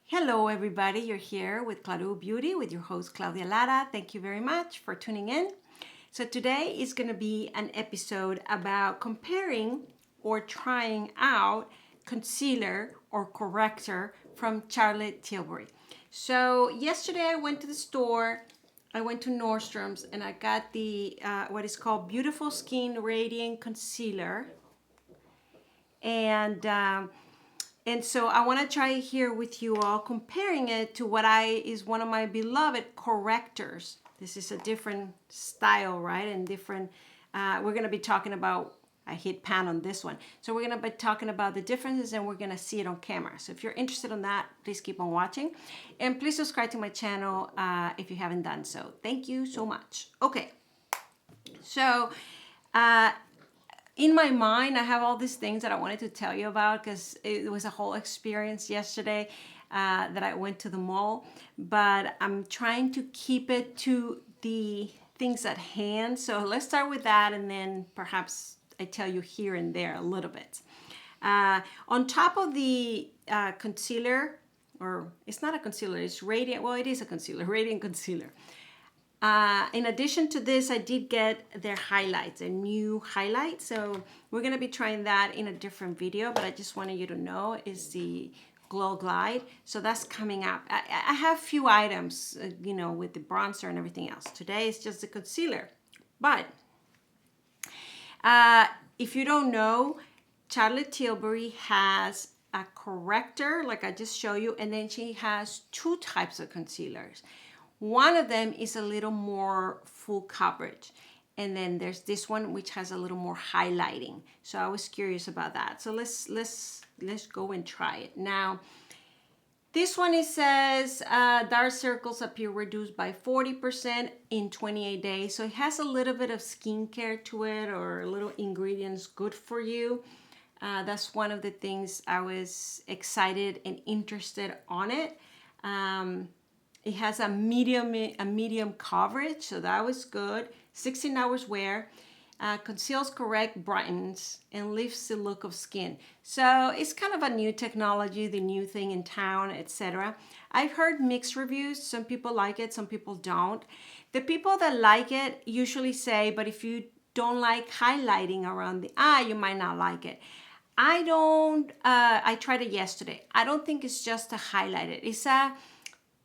Hello everybody, you're here with Claro Beauty with your host Claudia Lara. Thank you very much for tuning in. So today is going to be an episode about comparing or trying out concealer or corrector from Charlotte Tilbury. So yesterday I went to the store, I went to Nordstrom's and I got the what is called Beautiful Skin Radiant Concealer. And so I want to try here with you all, comparing it to what is one of my beloved correctors. This is a different style, right? And different, we're going to be talking about, I hit pan on this one. So we're going to be talking about the differences and we're going to see it on camera. So if you're interested in that, please keep on watching. And please subscribe to my channel if you haven't done so. Thank you so much. Okay. So, in my mind, I have all these things that I wanted to tell you about because it was a whole experience yesterday that I went to the mall. But I'm trying to keep it to the things at hand. So let's start with that and then perhaps I tell you here and there a little bit. On top of the concealer, or it's not a concealer, it's radiant. Well, it is a concealer, radiant concealer. In addition to this, I did get their highlights, a new highlight. So we're going to be trying that in a different video, but I just wanted you to know is the Glow Glide. So that's coming up. I have a few items, with the bronzer and everything else. Today is just the concealer. But if you don't know, Charlotte Tilbury has a corrector, like I just showed you, and then she has two types of concealers. One of them is a little more full coverage. And then there's this one which has a little more highlighting. So I was curious about that. So let's go and try it. Now, this one, it says dark circles appear reduced by 40% in 28 days. So it has a little bit of skincare to it, or little ingredients good for you. That's one of the things I was excited and interested on it. It has a medium coverage, so that was good. 16 hours wear, conceals, correct, brightens, and lifts the look of skin. So it's kind of a new technology, the new thing in town, etc. I've heard mixed reviews. Some people like it, some people don't. The people that like it usually say, but if you don't like highlighting around the eye, you might not like it. I don't, I tried it yesterday. I don't think it's just to highlight it.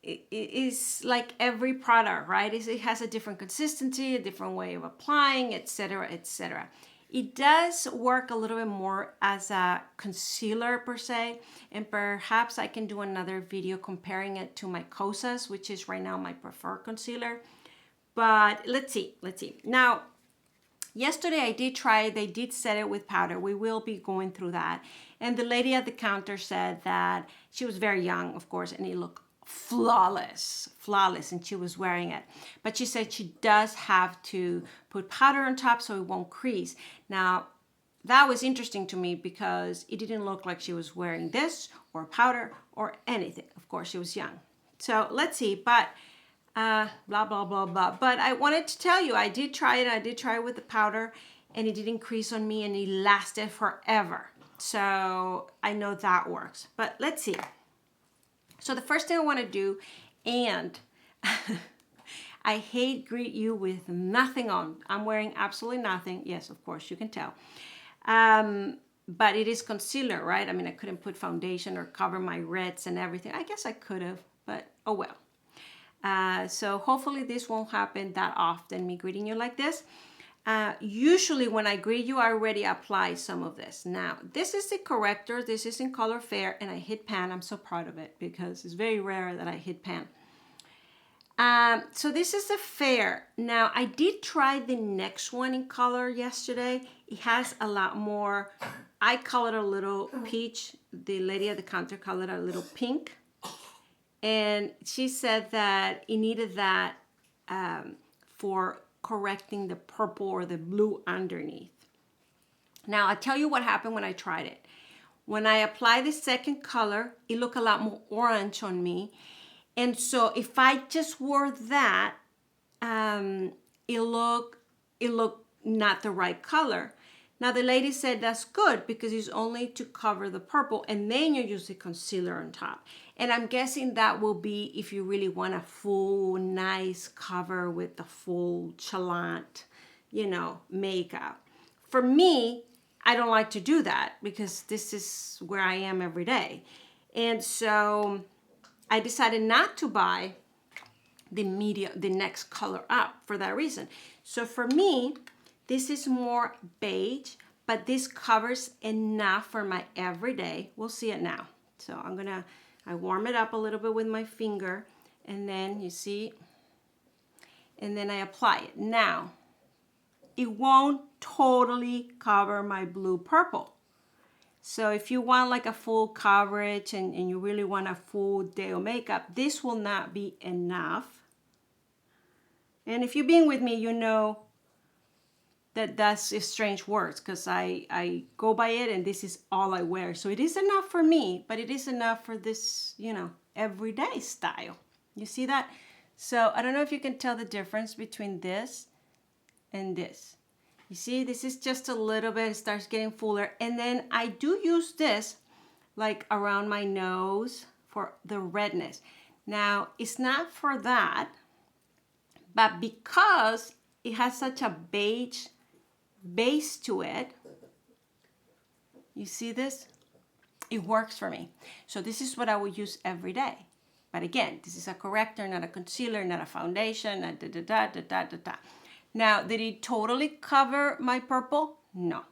It is like every product, right? It has a different consistency, a different way of applying, etc., etc. It does work a little bit more as a concealer per se, and perhaps I can do another video comparing it to my Kosas, which is right now my preferred concealer. But let's see. Now, yesterday I did try it. They did set it with powder. We will be going through that. And the lady at the counter said that she was very young, of course, and it looked flawless, and she was wearing it. But she said she does have to put powder on top so it won't crease. Now, that was interesting to me because it didn't look like she was wearing this or powder or anything. Of course, she was young. So let's see, but blah, blah, blah, blah. But I wanted to tell you, I did try it. I did try it with the powder and it didn't crease on me and it lasted forever. So I know that works, but let's see. So the first thing I want to do, and I hate greet you with nothing on. I'm wearing absolutely nothing. Yes, of course, you can tell. But it is concealer, right? I mean, I couldn't put foundation or cover my reds and everything. I guess I could have, but oh well. So hopefully this won't happen that often, me greeting you like this. Usually when I greet you, I already apply some of this. Now, this is the corrector. This is in color Fair, and I hit pan. I'm so proud of it because it's very rare that I hit pan. So this is the Fair. Now, I did try the next one in color yesterday. It has a lot more. I call it a little peach. The lady at the counter called it a little pink. And she said that it needed that for correcting the purple or the blue underneath. Now, I'll tell you what happened when I tried it. When I applied the second color, it looked a lot more orange on me. And so if I just wore that, it looked not the right color. Now the lady said that's good because it's only to cover the purple and then you use the concealer on top. And I'm guessing that will be if you really want a full nice cover with the full chalant, you know, makeup. For me, I don't like to do that because this is where I am every day. And so I decided not to buy the next color up for that reason. So for me, this is more beige, but this covers enough for my everyday. We'll see it now. So I warm it up a little bit with my finger, and then you see, and then I apply it. Now, it won't totally cover my blue purple. So if you want like a full coverage and you really want a full day of makeup, this will not be enough. And if you've been with me, you know that that's a strange words because I go by it and this is all I wear. So it is enough for me, but it is enough for this, you know, everyday style. You see that? So I don't know if you can tell the difference between this and this. You see, this is just a little bit, it starts getting fuller. And then I do use this like around my nose for the redness. Now, it's not for that, but because it has such a beige base to it, you see this? It works for me. So this is what I would use every day. But again, this is a corrector, not a concealer, not a foundation, not da-da-da-da-da-da-da. Now, did it totally cover my purple? No.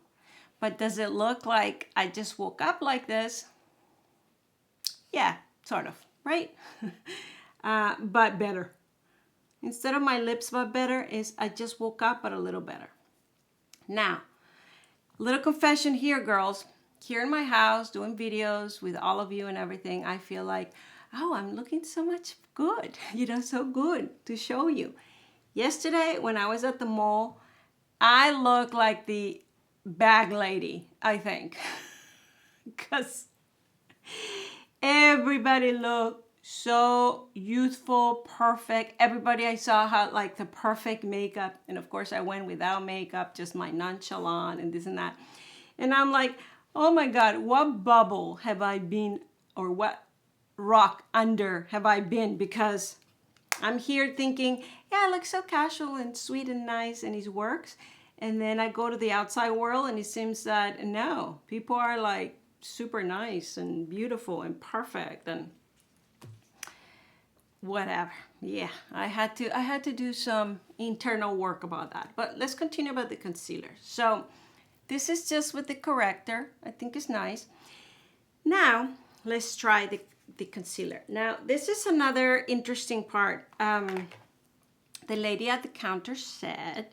But does it look like I just woke up like this? Yeah, sort of, right? But better. Instead of my lips but better is I just woke up but a little better. Now, little confession here, girls. Here in my house, doing videos with all of you and everything, I feel like, oh, I'm looking so much good, you know, so good to show you. Yesterday, when I was at the mall, I looked like the bag lady, I think, because everybody looked so youthful, perfect. Everybody I saw had like the perfect makeup. And of course, I went without makeup, just my nonchalant and this and that. And I'm like, oh my God, what bubble have I been, or what rock under have I been? Because I'm here thinking, yeah, it looks so casual and sweet and nice and it works. And then I go to the outside world and it seems that no, people are like super nice and beautiful and perfect and whatever. Yeah, I had to do some internal work about that. But let's continue about the concealer. So this is just with the corrector. I think it's nice. Now let's try the concealer. Now this is another interesting part. The lady at the counter said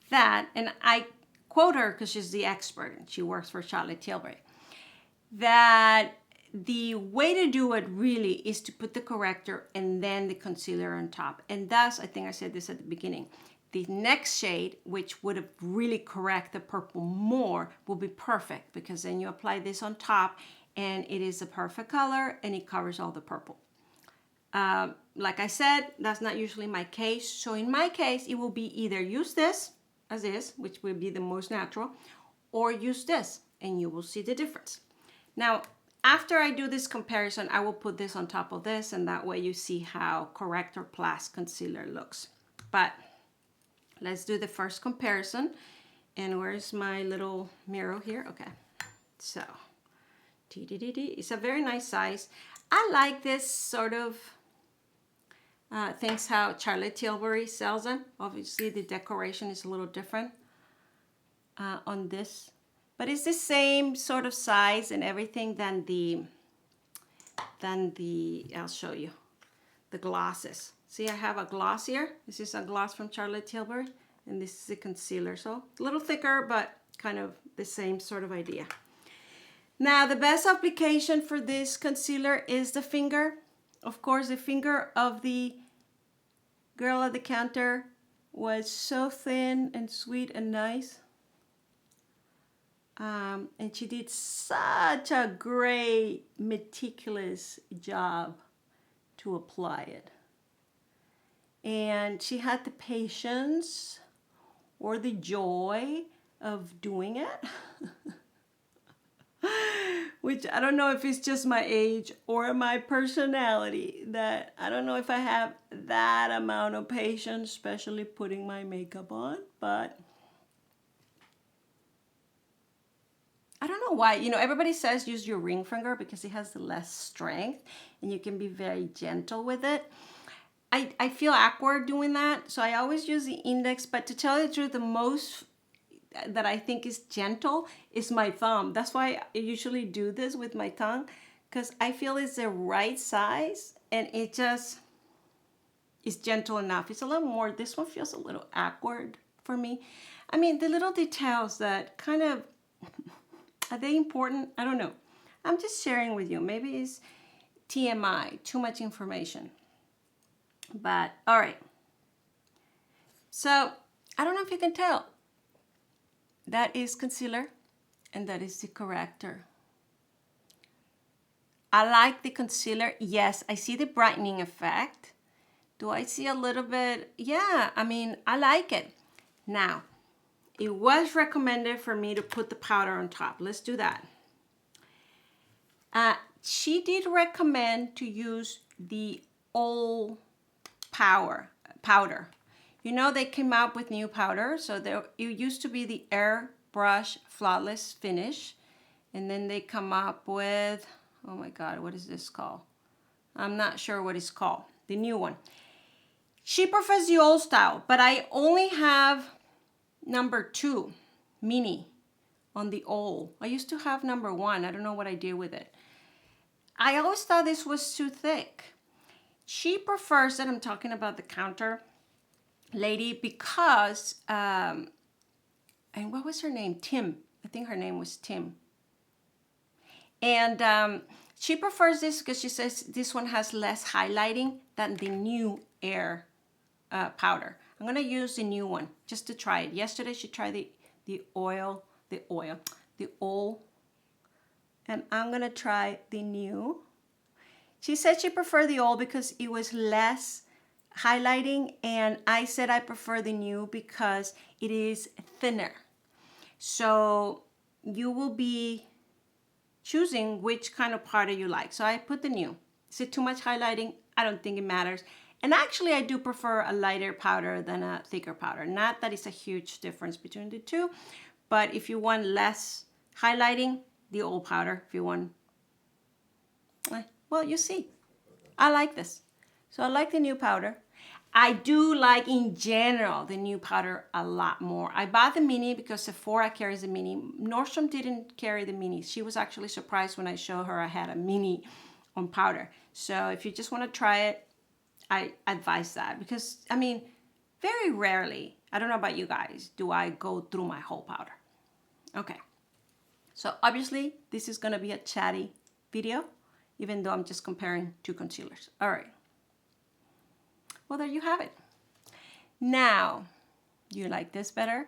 that, and I quote her because she's the expert and she works for Charlotte Tilbury, that the way to do it really is to put the corrector and then the concealer on top. And thus, I think I said this at the beginning, the next shade, which would have really correct the purple more, will be perfect because then you apply this on top and it is a perfect color and it covers all the purple. Like I said, that's not usually my case. So in my case, it will be either use this as is, which will be the most natural, or use this and you will see the difference. Now, after I do this comparison, I will put this on top of this and that way you see how corrector plus concealer looks. But let's do the first comparison. And where's my little mirror here? Okay, so it's a very nice size. I like this sort of things how Charlotte Tilbury sells them. Obviously the decoration is a little different on this, but it's the same sort of size and everything than the I'll show you the glosses. See, I have a gloss here. This is a gloss from Charlotte Tilbury and this is a concealer. So a little thicker, but kind of the same sort of idea. Now, the best application for this concealer is the finger. Of course, the finger of the girl at the counter was so thin and sweet and nice. And she did such a great, meticulous job to apply it. And she had the patience or the joy of doing it. Which I don't know if it's just my age or my personality, that I don't know if I have that amount of patience, especially putting my makeup on, but I don't know why. You know, everybody says use your ring finger because it has the less strength and you can be very gentle with it. I feel awkward doing that, so I always use the index, but to tell you the truth, the most that I think is gentle is my thumb. That's why I usually do this with my tongue, because I feel it's the right size and it just is gentle enough. It's a little more, this one feels a little awkward for me. I mean, the little details that kind of, are they important? I don't know. I'm just sharing with you. Maybe it's TMI, too much information. But all right. So I don't know if you can tell. That is concealer and that is the corrector. I like the concealer. Yes, I see the brightening effect. Do I see a little bit? Yeah, I mean, I like it. Now, it was recommended for me to put the powder on top. Let's do that. She did recommend to use the old powder. You know, they came out with new powder. So there, it used to be the Airbrush Flawless Finish. And then they come up with, oh my God, what is this called? I'm not sure what it's called. The new one. She prefers the old style, but I only have number 2, mini, on the old. I used to have number 1. I don't know what I did with it. I always thought this was too thick. She prefers it. I'm talking about the counter lady because, and what was her name? Tim. I think her name was Tim. And she prefers this because she says this one has less highlighting than the new Air powder. I'm gonna use the new one just to try it. Yesterday she tried the old, and I'm gonna try the new. She said she preferred the old because it was less highlighting, and I said I prefer the new because it is thinner. So you will be choosing which kind of powder you like. So I put the new. Is it too much highlighting? I don't think it matters. And actually I do prefer a lighter powder than a thicker powder. Not that it's a huge difference between the two, but if you want less highlighting, the old powder. If you want, well, you see, I like this. So I like the new powder. I do like, in general, the new powder a lot more. I bought the mini because Sephora carries the mini. Nordstrom didn't carry the mini. She was actually surprised when I showed her I had a mini on powder. So if you just want to try it, I advise that, because, I mean, very rarely, I don't know about you guys, do I go through my whole powder. Okay. So obviously, this is going to be a chatty video, even though I'm just comparing 2 concealers. All right. Well, there you have it. Now, do you like this better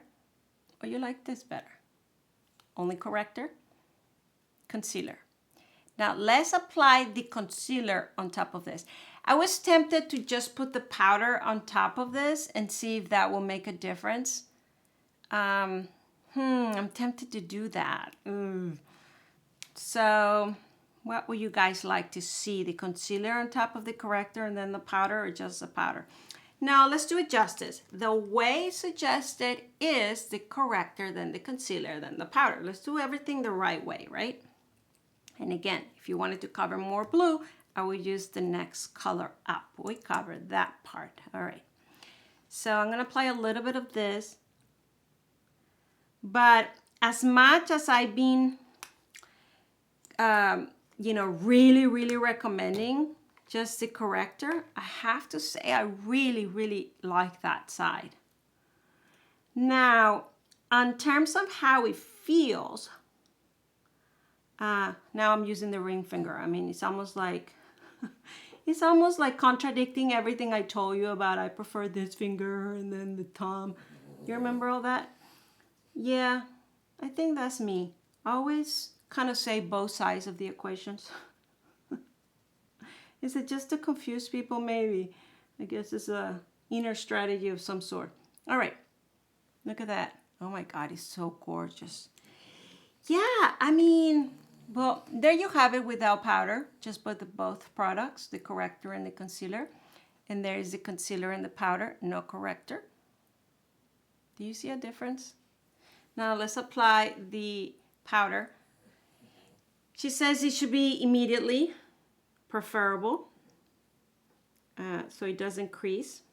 or you like this better? Only corrector, concealer. Now, let's apply the concealer on top of this. I was tempted to just put the powder on top of this and see if that will make a difference. I'm tempted to do that. So, what would you guys like to see? The concealer on top of the corrector and then the powder, or just the powder? Now, let's do it justice. The way suggested is the corrector, then the concealer, then the powder. Let's do everything the right way, right? And again, if you wanted to cover more blue, I would use the next color up. We covered that part. All right. So I'm going to apply a little bit of this. But as much as I've been, really recommending just the corrector, I have to say I really like that side. Now, in terms of how it feels, now I'm using the ring finger. I mean, it's almost like contradicting everything I told you about. I prefer this finger and then the thumb. You remember all that? Yeah, I think that's me. I always kind of say both sides of the equations. Is it just to confuse people? Maybe. I guess it's a inner strategy of some sort. All right, look at that. Oh my God, it's so gorgeous. Yeah, I mean, well, there you have it without powder, just both products, the corrector and the concealer. And there is the concealer and the powder, no corrector. Do you see a difference? Now let's apply the powder. She says it should be immediately, preferable, so it doesn't crease.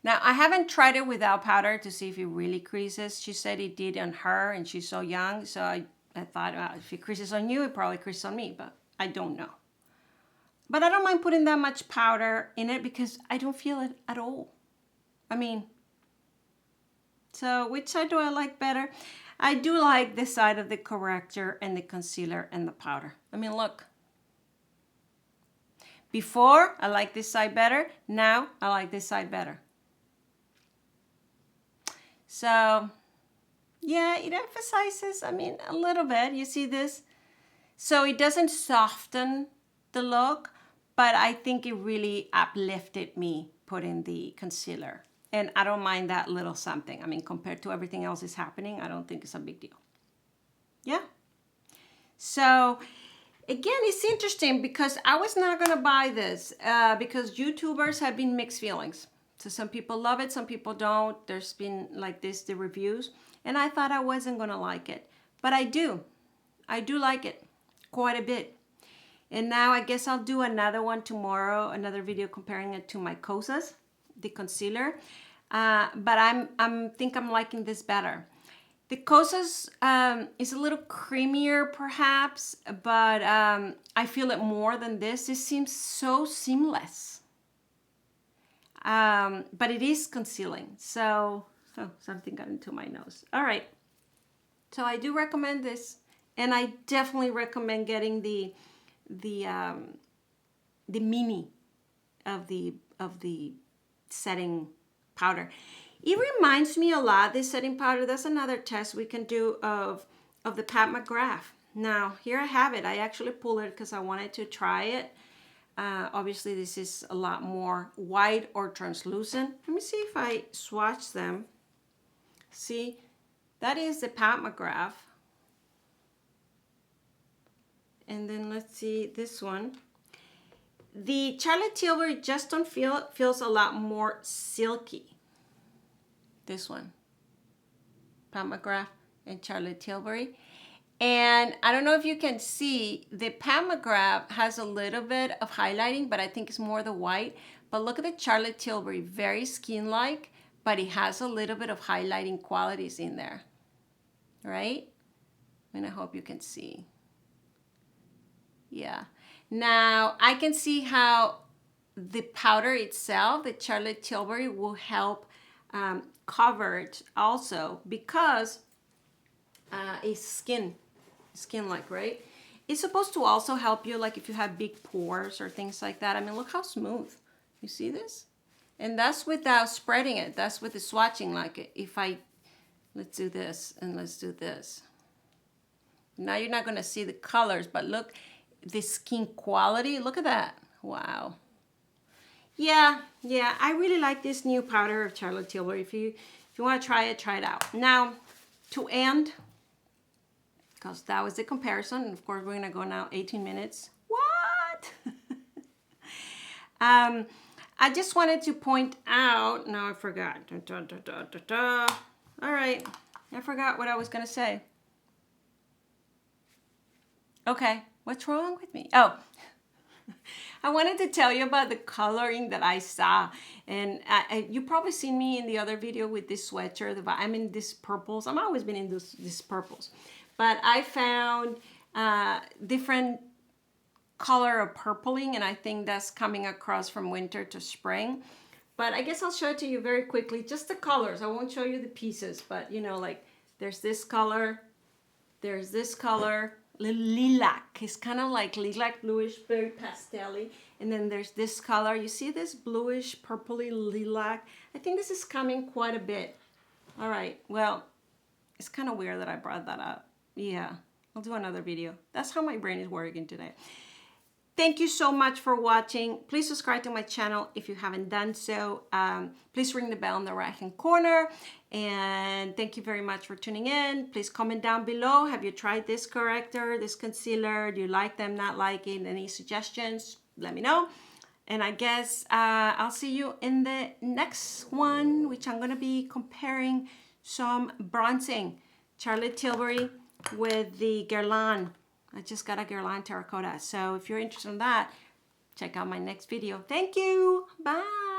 Now, I haven't tried it without powder to see if it really creases. She said it did on her, and she's so young, so I thought, well, if it creases on you, it probably creases on me, but I don't know. But I don't mind putting that much powder in it because I don't feel it at all. I mean, so which side do I like better? I do like the side of the corrector and the concealer and the powder. I mean, look. Before, I liked this side better. Now, I like this side better. So, yeah, it emphasizes, I mean, a little bit. You see this? So it doesn't soften the look, but I think it really uplifted me putting the concealer. And I don't mind that little something. I mean, compared to everything else is happening, I don't think it's a big deal. Yeah. So, again, it's interesting because I was not going to buy this because YouTubers have been mixed feelings. So some people love it, some people don't. There's been like this, the reviews. And I thought I wasn't going to like it. But I do. I do like it quite a bit. And now I guess I'll do another one tomorrow, another video comparing it to my Kosas, the concealer. But I think I'm liking this better. The Kosas is a little creamier perhaps, but I feel it more than this. This seems so seamless. But it is concealing. So, something got into my nose. All right. So I do recommend this. And I definitely recommend getting the mini of the setting powder. It reminds me a lot, this setting powder. That's another test we can do of the Pat McGrath. Now, here I have it. I actually pulled it because I wanted to try it. Obviously, this is a lot more white or translucent. Let me see if I swatch them. See, that is the Pat McGrath. And then let's see this one. The Charlotte Tilbury just don't feels a lot more silky. This one, Pat McGrath and Charlotte Tilbury. And I don't know if you can see, the Pat McGrath has a little bit of highlighting, but I think it's more the white. But look at the Charlotte Tilbury, very skin-like, but it has a little bit of highlighting qualities in there, right? And I hope you can see. Yeah. Now, I can see how the powder itself, the Charlotte Tilbury, will help cover it also because it's skin-like, right? It's supposed to also help you, like if you have big pores or things like that. I mean, look how smooth. You see this? And that's without spreading it. That's with the swatching, like if let's do this and let's do this. Now you're not gonna see the colors, but look, the skin quality, look at that. Wow. Yeah, I really like this new powder of Charlotte Tilbury. If you want to try it out. Now, to end, because that was the comparison, and of course we're gonna go now 18 minutes. What? I just wanted to point out, no, I forgot. All right, I forgot what I was gonna say. Okay, what's wrong with me? Oh, I wanted to tell you about the coloring that I saw. And you probably seen me in the other video with this sweatshirt. I'm in these purples. I've always been in these purples. But I found different color of purpling, and I think that's coming across from winter to spring. But I guess I'll show it to you very quickly. Just the colors. I won't show you the pieces, but you know, like there's this color, there's this color, lilac. It's kind of like lilac, bluish, very pastel-y. And then there's this color. You see this bluish, purpley lilac? I think this is coming quite a bit. All right, well, it's kind of weird that I brought that up. Yeah, I'll do another video. That's how my brain is working today. Thank you so much for watching. Please subscribe to my channel if you haven't done so. Please ring the bell in the right hand corner. And thank you very much for tuning in. Please comment down below. Have you tried this corrector, this concealer? Do you like them, not liking? Any suggestions? Let me know. And I guess I'll see you in the next one, which I'm going to be comparing some bronzing. Charlotte Tilbury with the Guerlain. I just got a Guerlain terracotta. So if you're interested in that, check out my next video. Thank you. Bye.